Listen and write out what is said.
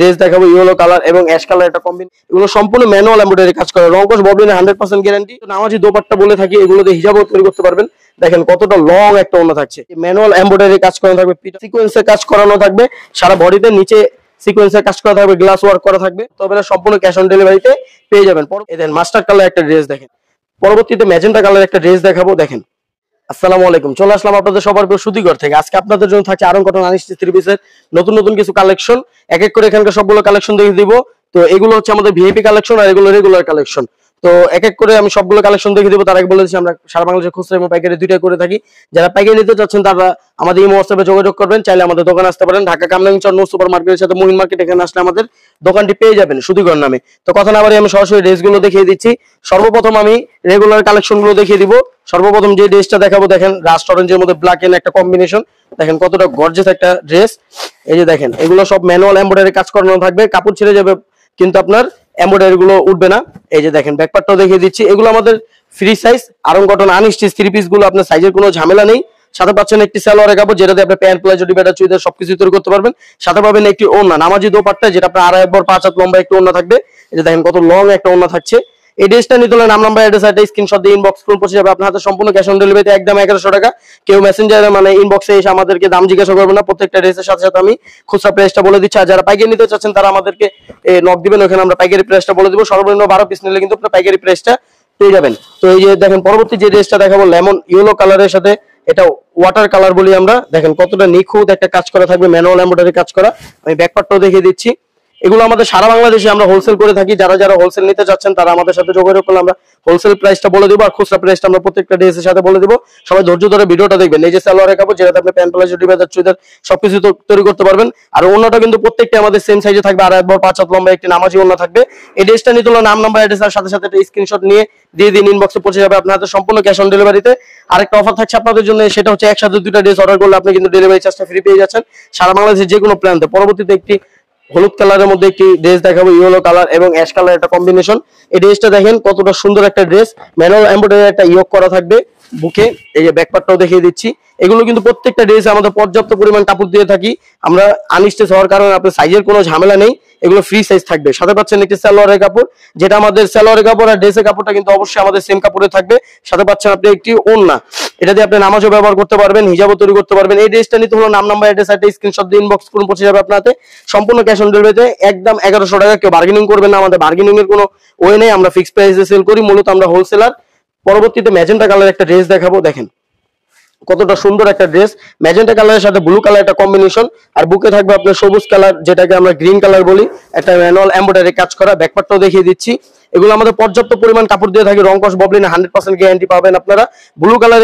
Dress দেখাবো yellow colour এবং ash colour একটা কম্বিনেশন। এগুলো সম্পূর্ণ ম্যানুয়াল এমব্রয়ডারি কাজ করা, রংকশ ববলিনে 100% গ্যারান্টি। নামাজি দোপাট্টা বলে থাকি, এগুলোতে হিজাবও তৈরি করতে পারবেন। দেখেন কতটা লং একটা ওড়না থাকছে, ম্যানুয়াল এমব্রয়ডারি কাজ করানো থাকবে, সিকোয়েন্সের কাজ করানো থাকবে সারা বডিতে, নিচে সিকোয়েন্সের কাজ করা থাকবে, গ্লাস ওয়ার্ক করা থাকবে। তবে না সম্পূর্ণ ক্যাশ অন ডেলিভারিতে পেয়ে যাবেন। এদের মাস্টার কালার একটা ড্রেস দেখেন, পরবর্তীতে ম্যাজেন্টা কালার একটা ড্রেস দেখাবো। দেখেন আসসালামু আলাইকুম, চলে আসলাম আপনাদের সবার প্রিয় সুতিঘর থেকে। আজকে আপনাদের জন্য থাকছে আরং কটন আনস্টিচ থ্রি পিসের নতুন কিছু কালেকশন। এক এক করে এখানকার সবগুলো কালেকশন দেখিয়ে দিব। তো এগুলো হচ্ছে আমাদের ভিআইপি কালেকশন আর এগুলো রেগুলার কালেকশন। তো এক এক করে আমি সবগুলো কালেকশন দেখিয়ে দিব। তার আগে বলে দিচ্ছি আমরা সারা বাংলাদেশে খুচরা এবং পাইকারি দুইটাই করে থাকি। যারা পাইকারি নিতে চাচ্ছেন তারা আমাদের এই হোয়াটসঅ্যাপে যোগাযোগ করবেন, চাইলে আমাদের দোকানে আসতে পারেন। ঢাকা কামরাঙ্গীরচর নূর সুপার মার্কেটের সাথে মহিন মার্কেট, এখানে আসলে আমাদের দোকানটি পেয়ে যাবেন সুতিঘর নামে। তো কথা না বাড়িয়ে আমি সরাসরি ড্রেসগুলো দেখিয়ে দিচ্ছি। সর্বপ্রথম আমি রেগুলার কালেকশন গুলো দেখিয়ে দিব। সর্বপ্রথম যে ড্রেসটা দেখাবো দেখেন রাস্ট অরেঞ্জের মধ্যে ব্ল্যাক এন্ড একটা কম্বিনেশন। দেখেন কতটা গর্জিয়াস একটা ড্রেস। এই যে দেখেন এগুলো সব ম্যানুয়াল এমব্রয়ডারি কাজ করানো থাকবে, কাপড় ছিঁড়ে যাবে কিন্তু আপনার এমব্রয়ডারি গুলো উঠবে না। এই যে দেখেন ব্যাকপার্টটাও দেখিয়ে দিচ্ছি। এগুলো আমাদের free size Aarong cotton unstitch three piece গুলো, আপনার সাইজের কোনো ঝামেলা নেই। সাথে পাচ্ছেন একটি সালোয়ারের কাপড়, যেটাতে আপনি প্যান্ট প্লাজো ডিবাটা চুড়িদার সবকিছু তৈরি করতে পারবেন। সাথে পাবেন একটি ওড়না নামাজি দোপাট্টা, যেটা আপনার 2.5 5 হাত লম্বা একটি ওড়না থাকবে। এই যে দেখেন কত লং একটা ওড়না থাকছে। এই ড্রেসটা নিতে হলে নাম নাম্বার অ্যাড্রেস একটা স্ক্রিনশট দিয়ে ইনবক্স করুন, পৌঁছে যাবে আপনার হাতে সম্পূর্ণ ক্যাশ অন ডেলিভারিতে, একদম 1100 টাকা। কেউ মেসেঞ্জারে মানে ইনবক্সে এসে আমাদেরকে দাম জিজ্ঞাসা করবে না। প্রত্যেকটা ড্রেসের সাথে সাথে আমি খুচরা প্রাইসটা বলে দিচ্ছি। আর যারা পাইকারি নিতে চাচ্ছেন তারা আমাদেরকে নক দিবেন, ওখানে আমরা পাইকারি প্রাইসটা বলে দিব। সর্বনিম্ন 12 পিস নিলে কিন্তু আপনার পাইকারি প্রাইসটা পেয়ে যাবেন। তো এই যে দেখেন পরবর্তী যে ড্রেসটা দেখাবো লেমন ইয়েলো কালারের সাথে, এটা ওয়াটার কালার বলি আমরা। দেখেন কতটা নিখুঁত একটা কাজ করা থাকবে, ম্যানুয়াল এমব্রয়ডারি কাজ করা। আমি ব্যাকপার্টটাও দেখিয়ে দিচ্ছি। এগুলো আমাদের সারা বাংলাদেশে আমরা হোলসেল করে থাকি। যারা হোলসেল নিতে চাচ্ছেন তারা আমাদের সাথে যোগাযোগ করলে আমরা হোলসেল প্রাইসটা বলে দিব, আর খুচরা প্রাইসটা আমরা প্রত্যেকটা ড্রেসের সাথে বলে দিব। সবাই ধৈর্য ধরে ভিডিওটা দেখবেন। এই যে সালোয়ারের কাপড়, যেটাতে আপনি প্যান্ট প্লাজো ডিবাদার চুড়িদার সবকিছু তৈরি করতে পারবেন। আর ওড়নাটা কিন্তু প্রত্যেকটা আমাদের সেম সাইজে থাকবে, 2.5 5 হাত লম্বা একটি নামাজি ওড়না থাকবে। এই ড্রেসটা নিতে হলে নাম নাম্বার অ্যাড্রেস আর সাথে সাথে একটা স্ক্রিনশট নিয়ে দিয়ে দিন, ইনবক্সে পৌঁছে যাবে আপনার হাতে সম্পূর্ণ ক্যাশ অন ডেলিভারিতে। আরেকটা অফার থাকছে আপনাদের জন্য, সেটা হচ্ছে একসাথে দুইটা ড্রেস অর্ডার করলে আপনি কিন্তু ডেলিভারি চার্জটা ফ্রি পেয়ে যাচ্ছেন সারা বাংলাদেশের যে কোনো প্ল্যানতে। পরবর্তীতে একটি হলুদ কালারের মধ্যে একটি ড্রেস দেখাবো, ইয়েলো কালার এবং অ্যাশ কালার একটা কম্বিনেশন। এই ড্রেসটা দেখেন কতটা সুন্দর একটা ড্রেস, ম্যানুয়াল এমব্রয়ডারি একটা ইয়োগ করা থাকবে বুকে। এই যে ব্যাকপার্টটাও দেখিয়ে দিচ্ছি। এগুলো কিন্তু প্রত্যেকটা ড্রেসে আমাদের পর্যাপ্ত পরিমাণ কাপড় দিয়ে থাকি আমরা, আনস্টিচ হওয়ার কারণে আপনার সাইজের কোনো ঝামেলা নেই। এগুলো ফ্রি সাইজ থাকবে। সাথে পাচ্ছেন একটি সালোয়ারের কাপড়, যেটা আমাদের সালোয়ারের কাপড় আর ড্রেসের কাপড়টা কিন্তু অবশ্যই আমাদের সেম কাপড়ে থাকবে। সাথে পাচ্ছেন আপনি একটি ওড়না, এটা দিয়ে আপনি নামাজও ব্যবহার করতে পারবেন, হিজাবও তৈরি করতে পারবেন। এই ড্রেসটা নিতে হলো নাম নাম্বার অ্যাড্রেস একটা স্ক্রিনশট দিয়ে ইনবক্স করুন, পৌঁছে যাবে আপনাতে সম্পূর্ণ ক্যাশ অন ডেলিভারিতে, একদম 1100 টাকা। কেউ বার্গেনিং করবেন না, আমাদের বার্গেনিং এর কোনো ওয়ে নেই। আমরা ফিক্সড প্রাইসে সেল করি, মূলত আমরা হোলসেলার। পরবর্তীতে ম্যাজেন্টা কালার একটা ড্রেস দেখাবো। দেখেন কতটা সুন্দর একটা ড্রেস, ম্যাজেন্টা কালারের সাথে ব্লু কালার একটা কম্বিনেশন। আর বুকে থাকবে আপনার সবুজ কালার, যেটাকে আমরা গ্রিন কালার বলি, একটা ম্যানুয়াল এমব্রয়ডারি কাজ করা। ব্যাকপার্টটাও দেখিয়ে দিচ্ছি। এগুলো আমাদের পর্যাপ্ত পরিমাণ কাপড় দিয়ে থাকে, রংকশ ববলিনে 100% গ্যারান্টি পাবেন আপনারা। Blue colour